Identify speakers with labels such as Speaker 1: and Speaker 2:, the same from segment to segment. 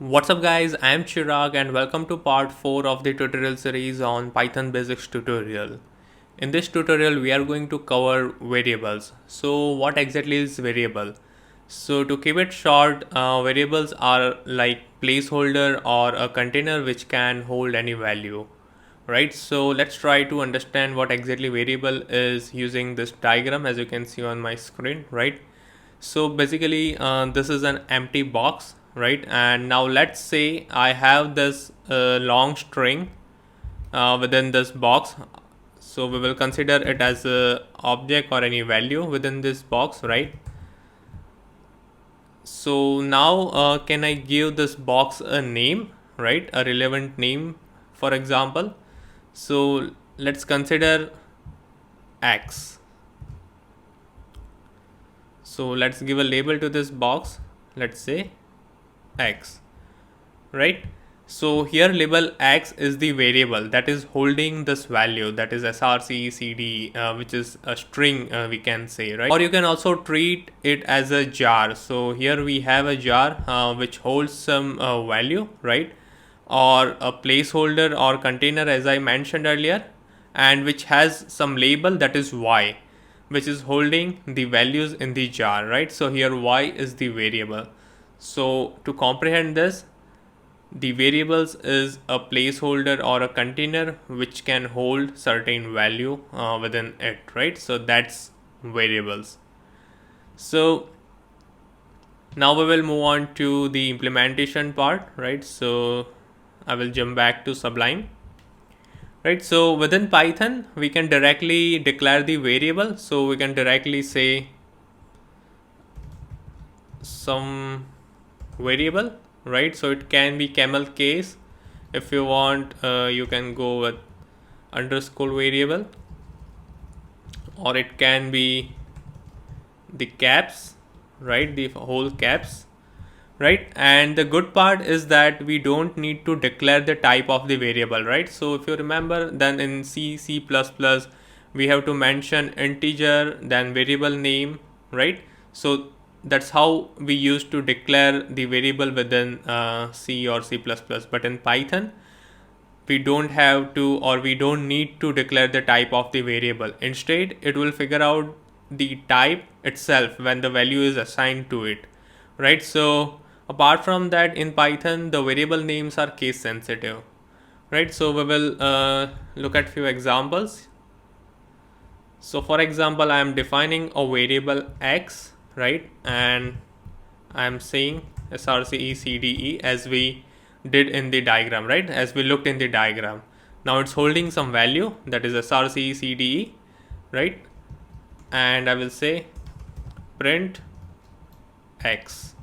Speaker 1: What's up guys, I am Chirag and welcome to part 4 of the tutorial series on Python basics tutorial. In this tutorial we are going to cover variables. So what exactly is variable? So to keep it short, variables are like placeholder or a container which can hold any value. Right, so let's try to understand what exactly variable is using this diagram as you can see on my screen, right? So basically this is an empty box, right? And now let's say I have this long string within this box. So we will consider it as a object or any value within this box, right? So now can I give this box a name, right? A relevant name, for example. So let's consider X. So let's give a label to this box. Let's say X, right? So here label X is the variable that is holding this value, that is src which is a string, we can say, right? Or you can also treat it as a jar. So here we have a jar which holds some value, right? Or a placeholder or container as I mentioned earlier, and which has some label that is Y, which is holding the values in the jar, right? So here Y is the variable. So to comprehend this, the variables is a placeholder or a container which can hold certain value within it, right? So that's variables. So now we will move on to the implementation part, right? So I will jump back to Sublime. Right, so within Python we can directly declare the variable. So we can directly say some variable, right? So it can be camel case. If you want, you can go with underscore variable, or it can be the caps, right? The whole caps, right? And the good part is that we don't need to declare the type of the variable, right? So if you remember, then in C++ we have to mention integer, then variable name, right? So that's how we used to declare the variable within C or C++. But in Python we don't have to, or we don't need to declare the type of the variable. Instead it will figure out the type itself when the value is assigned to it, right? So apart from that, in Python the variable names are case sensitive, right? So we will look at few examples. So for example, I am defining a variable X, right? And I am saying srcecde as we did in the diagram, right? As we looked in the diagram. Now it's holding some value, that is srcecde, right? And I will say print X.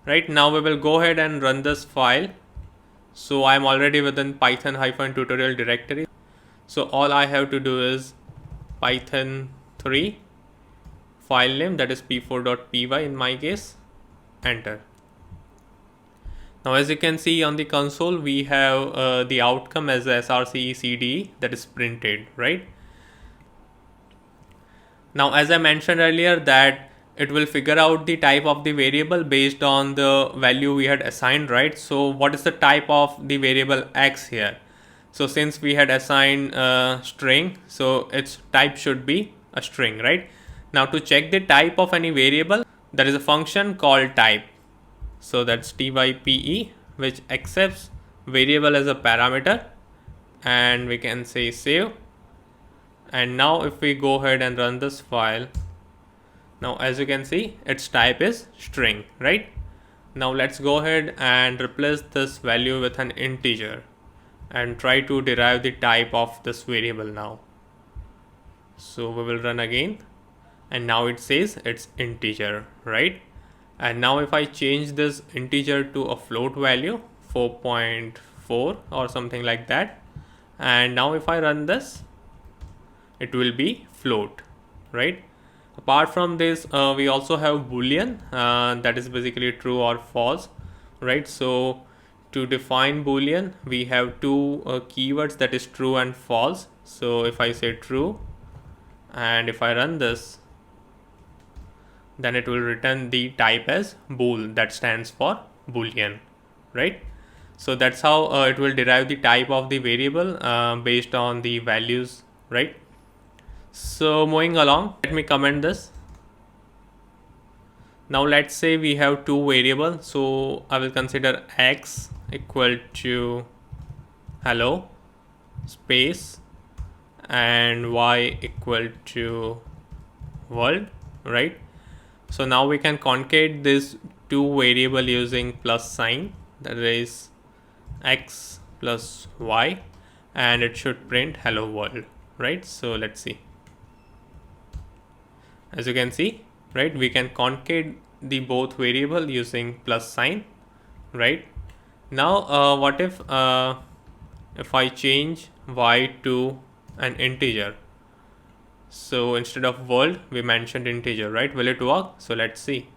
Speaker 1: Right, now we will go ahead and run this file. So I'm already within python-tutorial directory. So all I have to do is python3 file name, that is p4.py in my case, enter. Now as you can see on the console, we have the outcome as srcecde, that is printed, right? Now as I mentioned earlier that it will figure out the type of the variable based on the value we had assigned, right? So what is the type of the variable X here? So since we had assigned a string, so its type should be a string, right? Now to check the type of any variable, there is a function called type. So that's type, which accepts variable as a parameter, and we can say save. And now if we go ahead and run this file, now as you can see its type is string, right? Now let's go ahead and replace this value with an integer and try to derive the type of this variable now. So we will run again, and now it says it's integer, right? And now if I change this integer to a float value 4.4 or something like that, and now if I run this, it will be float, right? Apart from this, we also have boolean, that is basically true or false, right? So to define boolean, we have two keywords, that is true and false. So if I say true and if I run this, then it will return the type as bool, that stands for boolean, right? So that's how it will derive the type of the variable based on the values, right? So moving along, let me comment this. Now let's say we have two variables, so I will consider x equal to hello space and y equal to world, right? So now we can concate this two variable using plus sign, that is x plus y, and it should print hello world, right? So let's see. As you can see, right, we can concate the both variable using plus sign, right? Now what if I change y to an integer? So instead of world we mentioned integer, right? Will it work? So let's see.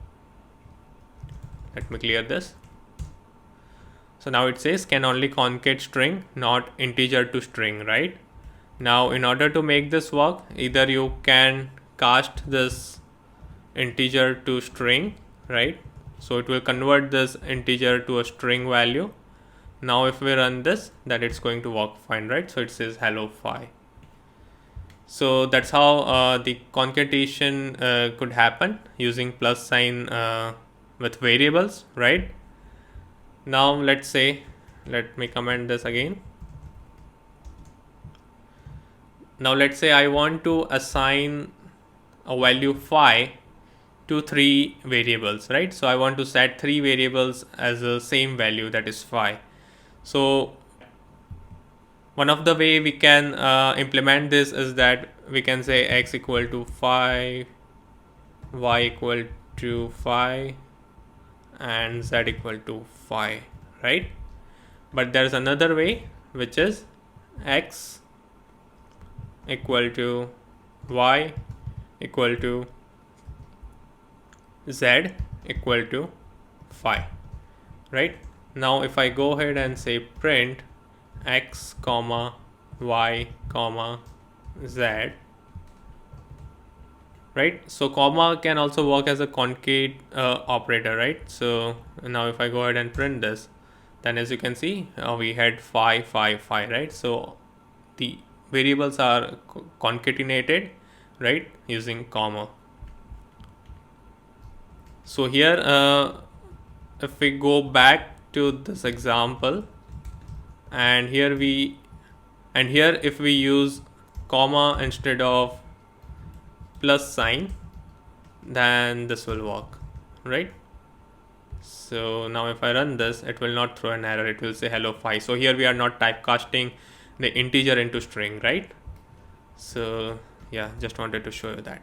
Speaker 1: Let me clear this. So now it says can only concate string, not integer to string, right? Now in order to make this work, either you can cast this integer to string, right? So it will convert this integer to a string value. Now if we run this, that it's going to work fine, right? So it says hello phi. So that's how the concatenation could happen using plus sign with variables, right? Now let's say, let me comment this again. Now let's say I want to assign a value phi to three variables, right? So I want to set three variables as the same value, that is phi. So one of the way we can implement this is that we can say x equal to phi, y equal to phi, and z equal to phi, right? But there's another way, which is x equal to y equal to z equal to phi, right? Now if I go ahead and say print x comma y comma z, right? So comma can also work as a concate operator, right? So now if I go ahead and print this, then as you can see we had phi, right? So the variables are concatenated, right, using comma. So here if we go back to this example, and here if we use comma instead of plus sign, then this will work, right? So now if I run this, it will not throw an error, it will say hello phi. So here we are not typecasting the integer into string, right? So yeah, just wanted to show you that.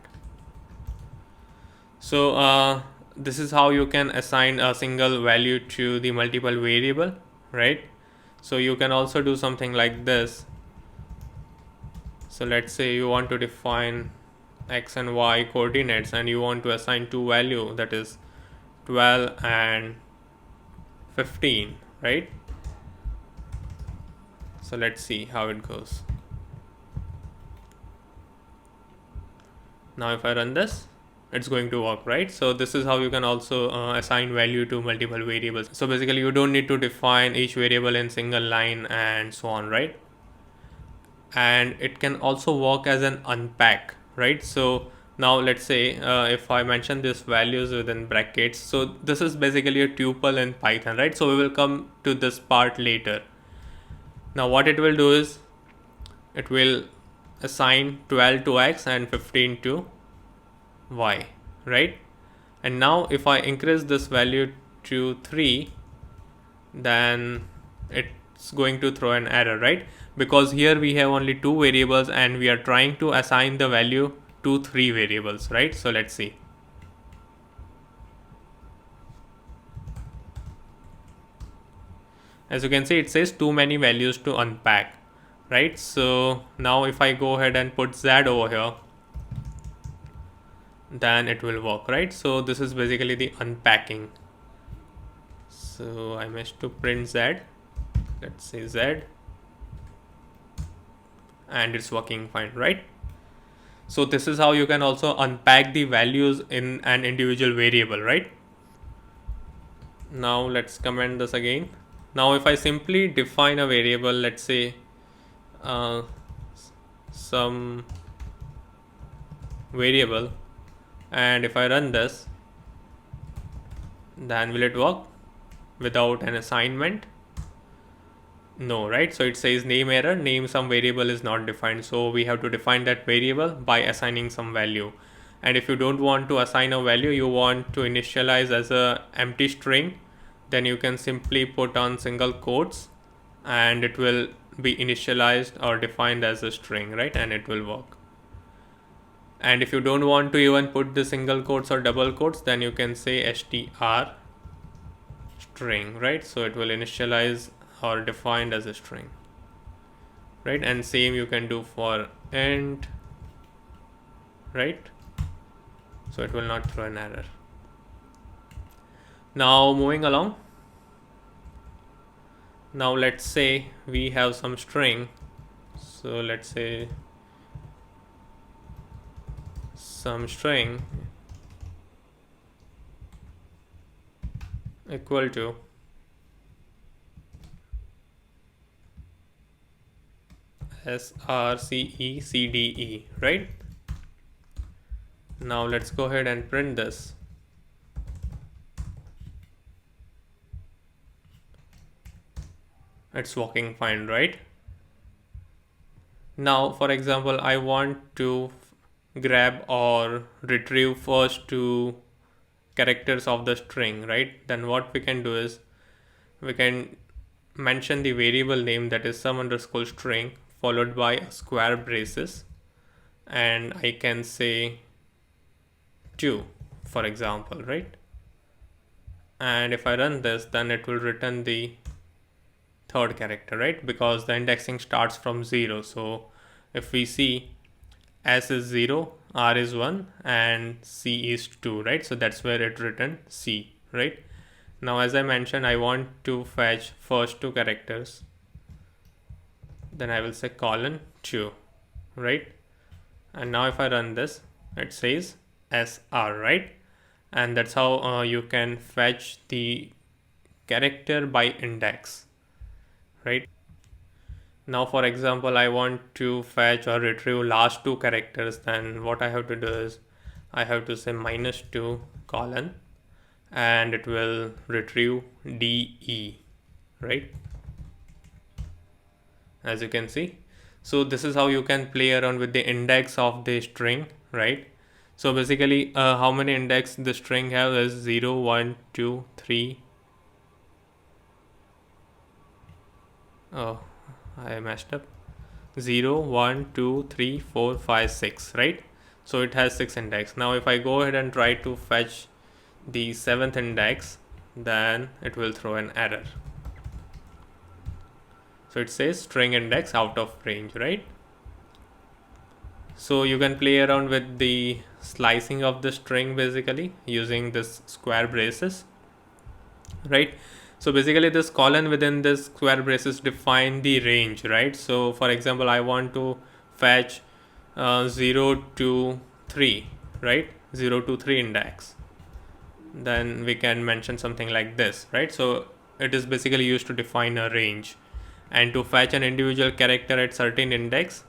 Speaker 1: So this is how you can assign a single value to the multiple variable, right? So you can also do something like this. So let's say you want to define x and y coordinates and you want to assign two value, that is 12 and 15, right? So let's see how it goes. Now if I run this, it's going to work, right? So this is how you can also assign value to multiple variables. So basically you don't need to define each variable in single line and so on, right? And it can also work as an unpack, right? So now let's say if I mention these values within brackets, so this is basically a tuple in Python, right? So we will come to this part later. Now what it will do is it will assign 12 to x and 15 to y, right? And now if I increase this value to 3, then it's going to throw an error, right? Because here we have only two variables and we are trying to assign the value to three variables, right? So let's see. As you can see, it says too many values to unpack, right? So now if I go ahead and put z over here, then it will work, right? So this is basically the unpacking. So I missed to print z, let's say z, and it's working fine, right? So this is how you can also unpack the values in an individual variable, right? Now let's comment this again. Now if I simply define a variable, let's say uh, some variable, and if I run this, then will it work without an assignment? No, right? So it says name error, name some variable is not defined. So we have to define that variable by assigning some value. And if you don't want to assign a value, you want to initialize as a empty string, then you can simply put on single quotes and it will be initialized or defined as a string, right? And it will work. And if you don't want to even put the single quotes or double quotes, then you can say str string, right? So it will initialize or defined as a string, right? And same you can do for int, right? So it will not throw an error. Now moving along, now let's say we have some string, so let's say some string equal to srcecde, right? Now let's go ahead and print this. It's working fine, right? Now for example, I want to grab or retrieve first two characters of the string, right? Then what we can do is we can mention the variable name, that is some underscore string followed by a square braces, and I can say 2 for example, right? And if I run this, then it will return the third character, right? Because the indexing starts from 0. So if we see S is 0, R is 1 and C is 2, right? So that's where it written C, right? Now as I mentioned, I want to fetch first two characters, then I will say colon 2, right? And now if I run this, it says SR, right? And that's how you can fetch the character by index, right? Now for example, I want to fetch or retrieve last two characters, then what I have to do is I have to say -2 colon and it will retrieve DE, right? As you can see. So this is how you can play around with the index of the string, right? So basically how many index the string have is 0, 1, 2, 3. Oh, I messed up. 0, 1, 2, 3, 4, 5, 6, right? So it has 6 index. Now if I go ahead and try to fetch the 7th index, then it will throw an error. So it says string index out of range, right? So you can play around with the slicing of the string basically using this square braces, right? So basically this colon within this square braces define the range, right? So for example, I want to fetch 0 to 3, right? 0 to 3 index. Then we can mention something like this, right? So it is basically used to define a range. And to fetch an individual character at certain index,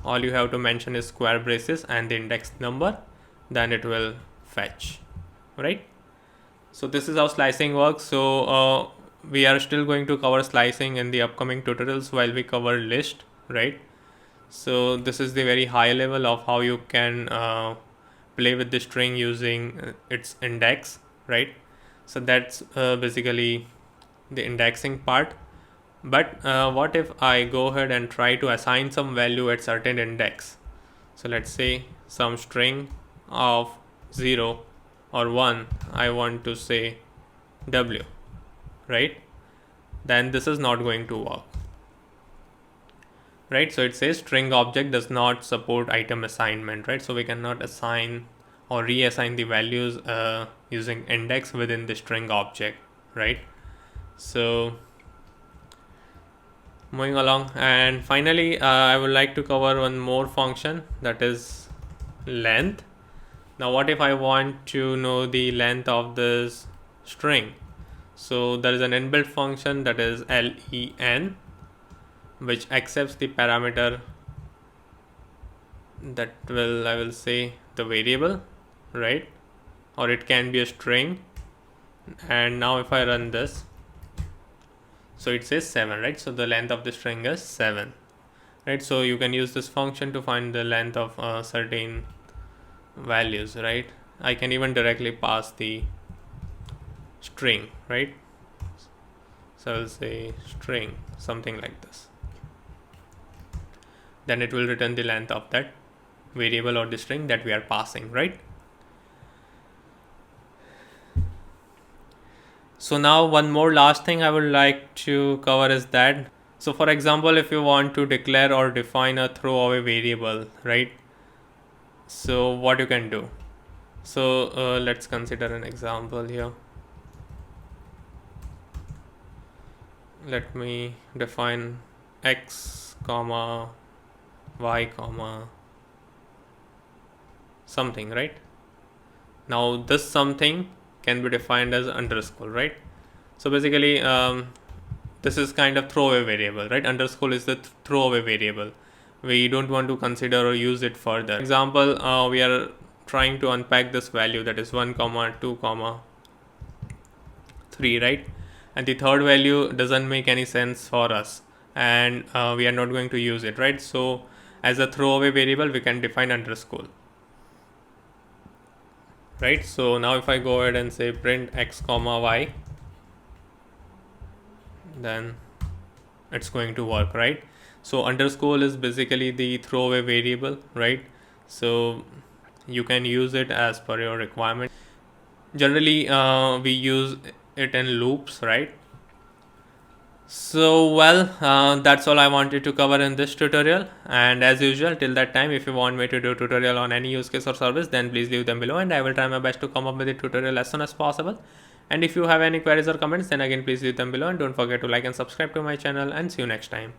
Speaker 1: all you have to mention is square braces and the index number, then it will fetch, right? So this is how slicing works. So we are still going to cover slicing in the upcoming tutorials while we cover list, right? So this is the very high level of how you can play with the string using its index, right? So that's basically the indexing part. But what if I go ahead and try to assign some value at certain index? So let's say some string of 0 or 1, I want to say W, right? Then this is not going to work, right? So it says string object does not support item assignment, right? So we cannot assign or reassign the values using index within the string object, right? So moving along, and finally I would like to cover one more function, that is length. Now what if I want to know the length of this string? So there is an inbuilt function that is len, which accepts the parameter that I will say the variable, right? Or it can be a string. And now if I run this, so it says 7, right? So the length of the string is 7, right? So you can use this function to find the length of certain values, right? I can even directly pass the string, right? So I'll say string, something like this. Then it will return the length of that variable or the string that we are passing, right? So now one more last thing I would like to cover is that, so for example, if you want to declare or define a throwaway variable, right? So what you can do? So let's consider an example here. Let me define x comma y comma something, right? Now this something can be defined as underscore, right? So basically this is kind of throwaway variable, right? Underscore is the throwaway variable. We don't want to consider or use it further. For example, we are trying to unpack this value, that is 1 comma 2 comma 3, right? And the third value doesn't make any sense for us, and we are not going to use it, right? So as a throwaway variable we can define underscore, right? So now if I go ahead and say print x comma y, then it's going to work, right? So underscore is basically the throwaway variable, right? So you can use it as per your requirement. Generally we use it in loops, right? So that's all I wanted to cover in this tutorial, and as usual, till that time, if you want me to do tutorial on any use case or service, then please leave them below and I will try my best to come up with a tutorial as soon as possible. And if you have any queries or comments, then again please leave them below, and don't forget to like and subscribe to my channel, and see you next time.